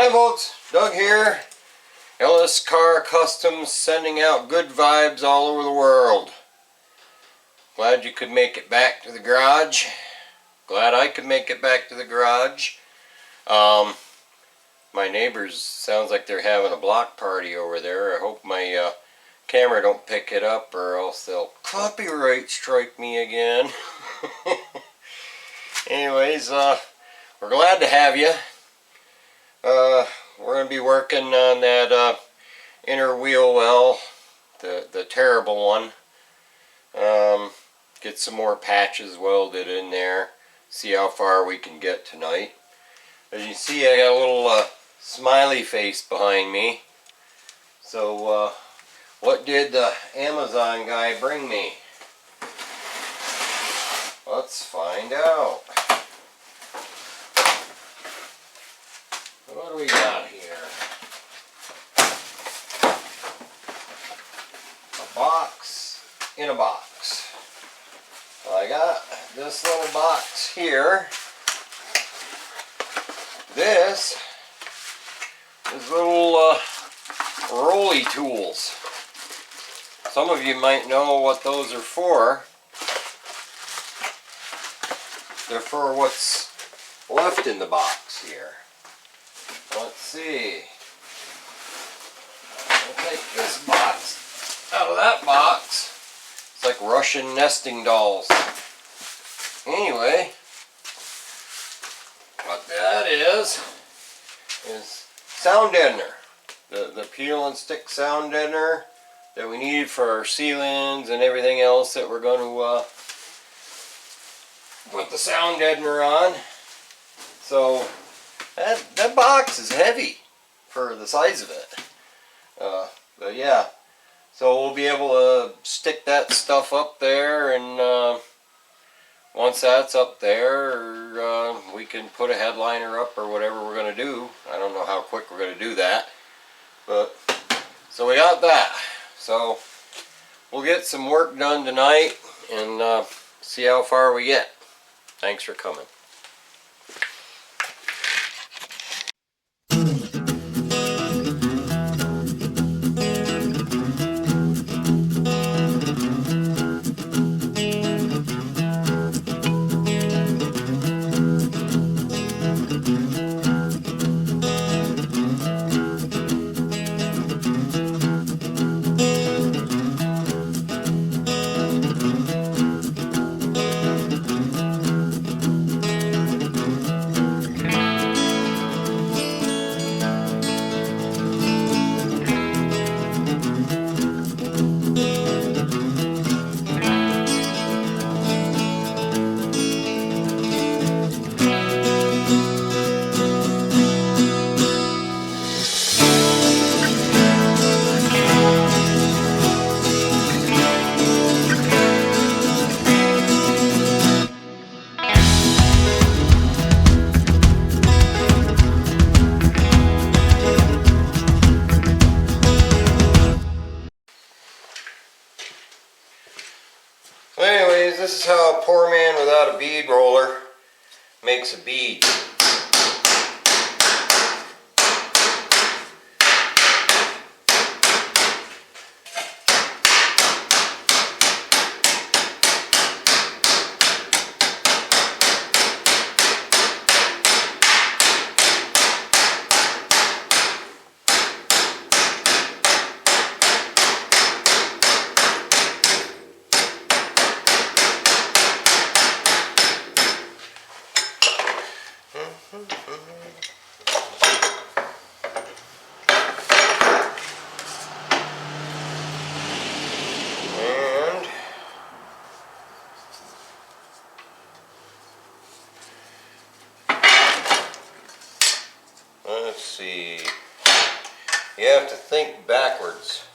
Hi folks, Doug here. LS Car Customs sending out good vibes all over the world. Glad you could make it back to the garage. Glad I could make it back to the garage. My neighbors, sounds like they're having a block party over there. I hope my camera don't pick it up or else they'll copyright strike me again. Anyways, we're glad to have you. We're going to be working on that inner wheel well, the terrible one. Get some more patches welded in there. See how far we can get tonight. As you see, I got a little smiley face behind me. So what did the Amazon guy bring me? Let's find out. What do we got here? A box in a box. So I got this little box here. This is little rolly tools. Some of you might know what those are for. They're for what's left in the box here. Let's see. I'll take this box out of that box. It's like Russian nesting dolls. Anyway, what that is sound deadener. The peel and stick sound deadener that we need for our sealants and everything else that we're going to put the sound deadener on. So that box is heavy for the size of it. But yeah, so we'll be able to stick that stuff up there, and once that's up there, we can put a headliner up or whatever we're going to do. I don't know how quick we're going to do that. But so we got that. So we'll get some work done tonight and see how far we get. Thanks for coming. Anyways, this is how a poor man without a bead roller makes a bead. Let's see, you have to think backwards.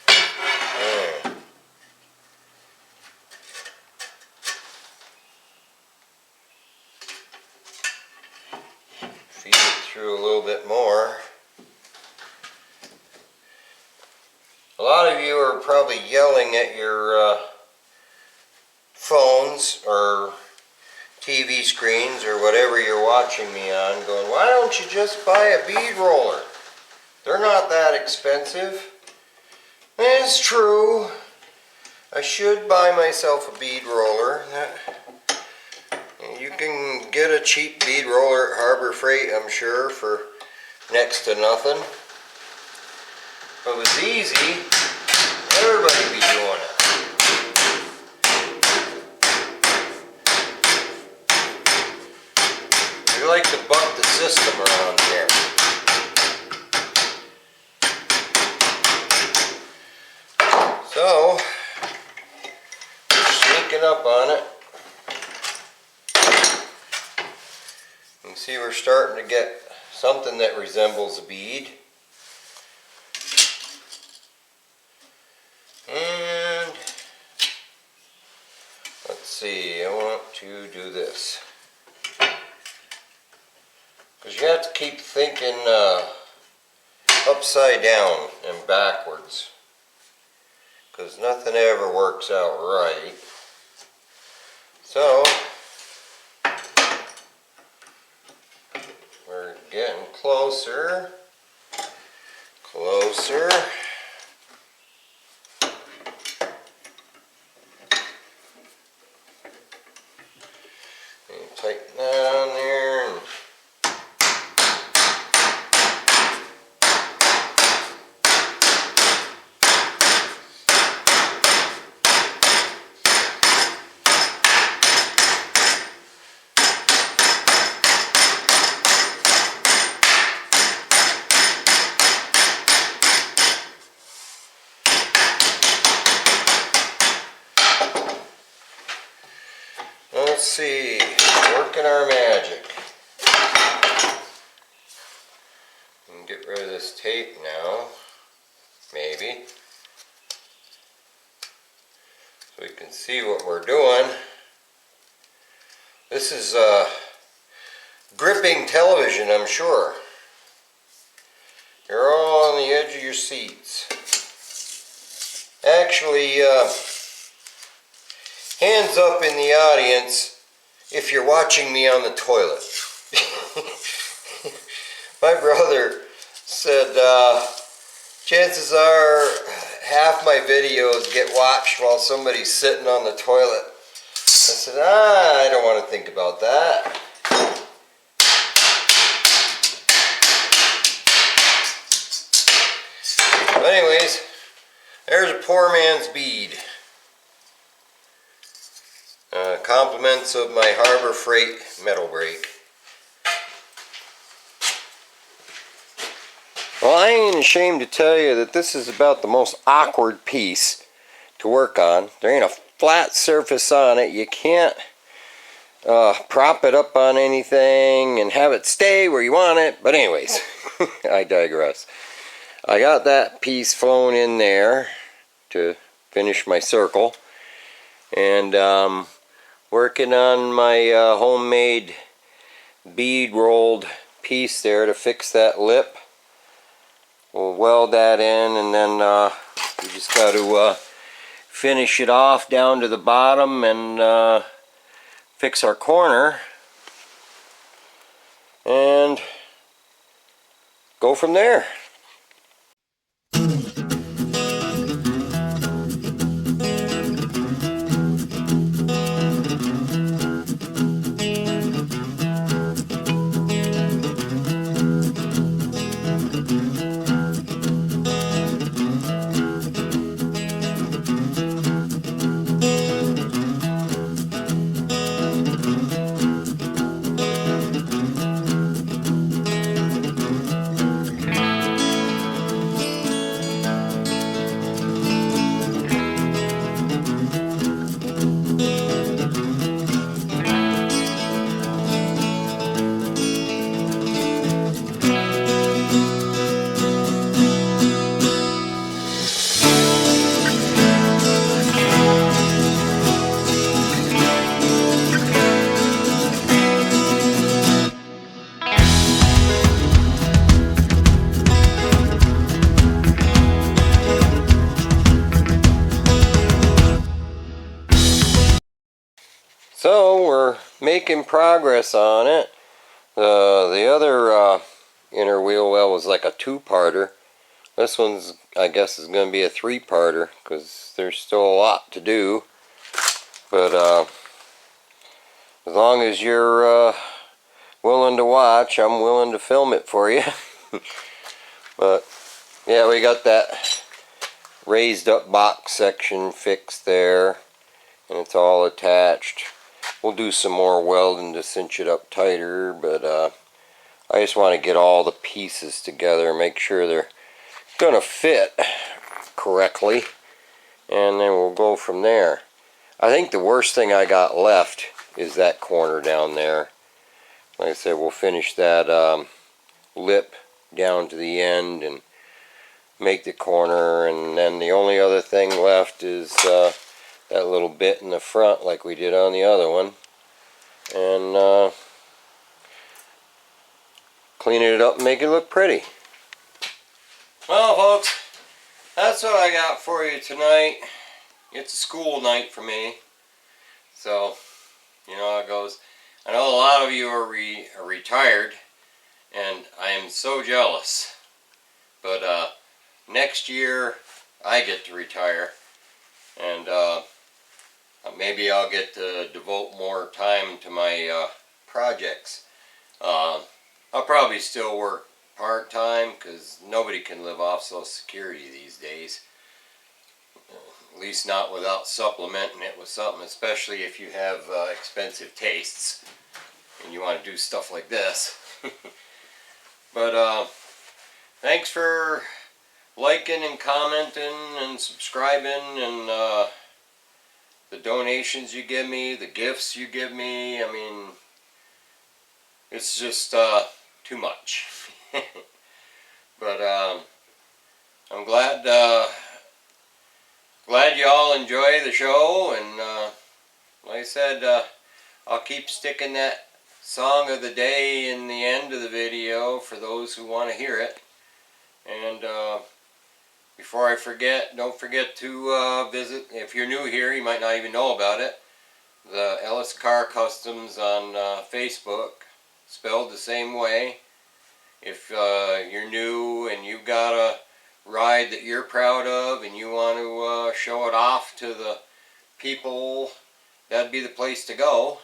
There. Feed it through a little bit more. A lot of you are probably yelling at your phones or TV screens or whatever you're watching me on going, why don't you just buy a bead roller? They're not that expensive. It's true. I should buy myself a bead roller. You can get a cheap bead roller at Harbor Freight, I'm sure, for next to nothing. If it was easy, everybody would be doing it. We like to buck the system around here. So, we're sneaking up on it. You can see we're starting to get something that resembles a bead. And let's see, I want to do this. Because you have to keep thinking upside down and backwards. Because nothing ever works out right. So, we're getting closer. Closer. And tighten down there. And let's see, working our magic. We can get rid of this tape now, maybe, so we can see what we're doing. This is gripping television, I'm sure. You're all on the edge of your seats. Actually, hands up in the audience if you're watching me on the toilet. My brother said chances are half my videos get watched while somebody's sitting on the toilet. I said, I don't want to think about that. But anyways, there's a poor man's bead. Compliments of my Harbor Freight metal brake. Well, I ain't ashamed to tell you that this is about the most awkward piece to work on. There ain't a flat surface on it. You can't prop it up on anything and have it stay where you want it. But anyways, I digress. I got that piece flown in there to finish my circle. And working on my homemade bead rolled piece there to fix that lip. We'll weld that in, and then we just got to finish it off down to the bottom and fix our corner and go from there. making progress on it. The other inner wheel well was like a two-parter. This one's, I guess, is going to be a three-parter because there's still a lot to do. But as long as you're willing to watch, I'm willing to film it for you. But yeah, we got that raised up box section fixed there, and it's all attached. We'll do some more welding to cinch it up tighter, but I just want to get all the pieces together, make sure they're gonna fit correctly, and then we'll go from there. I think the worst thing I got left is that corner down there. Like I said, we'll finish that lip down to the end and make the corner, and then the only other thing left is that little bit in the front like we did on the other one, and cleaning it up and make it look pretty. Well, folks, that's what I got for you tonight. It's a school night for me, so you know how it goes. I know a lot of you are retired, and I am so jealous, but next year I get to retire, and maybe I'll get to devote more time to my projects. I'll probably still work part-time because nobody can live off Social Security these days. At least not without supplementing it with something, especially if you have expensive tastes and you want to do stuff like this. But thanks for liking and commenting and subscribing, and the donations you give me, the gifts you give me. I mean, it's just too much. But I'm glad you all enjoy the show, and like I said, I'll keep sticking that song of the day in the end of the video for those who want to hear it. And before I forget, don't forget to visit, if you're new here, you might not even know about it, the Ellis Car Customs on Facebook, spelled the same way. If you're new and you've got a ride that you're proud of and you want to show it off to the people, that'd be the place to go.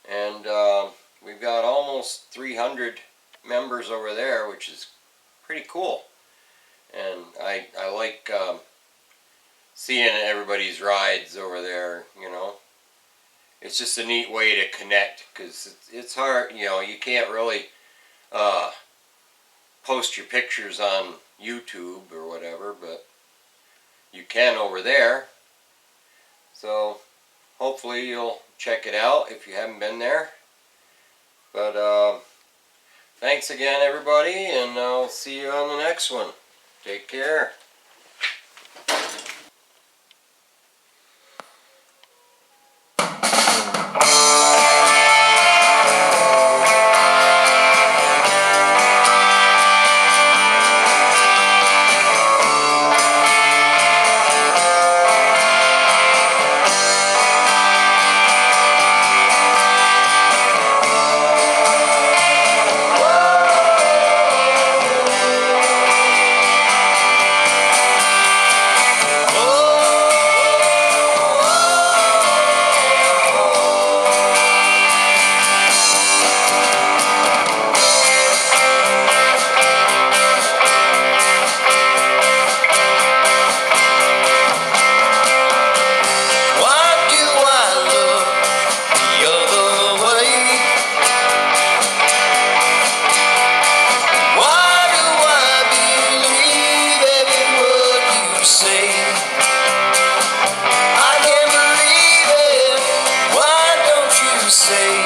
And we've got almost 300 members over there, which is pretty cool. And I like seeing everybody's rides over there, you know. It's just a neat way to connect, because it's hard, you know, you can't really post your pictures on YouTube or whatever, but you can over there. So hopefully you'll check it out if you haven't been there. But thanks again, everybody, and I'll see you on the next one. Take care. Say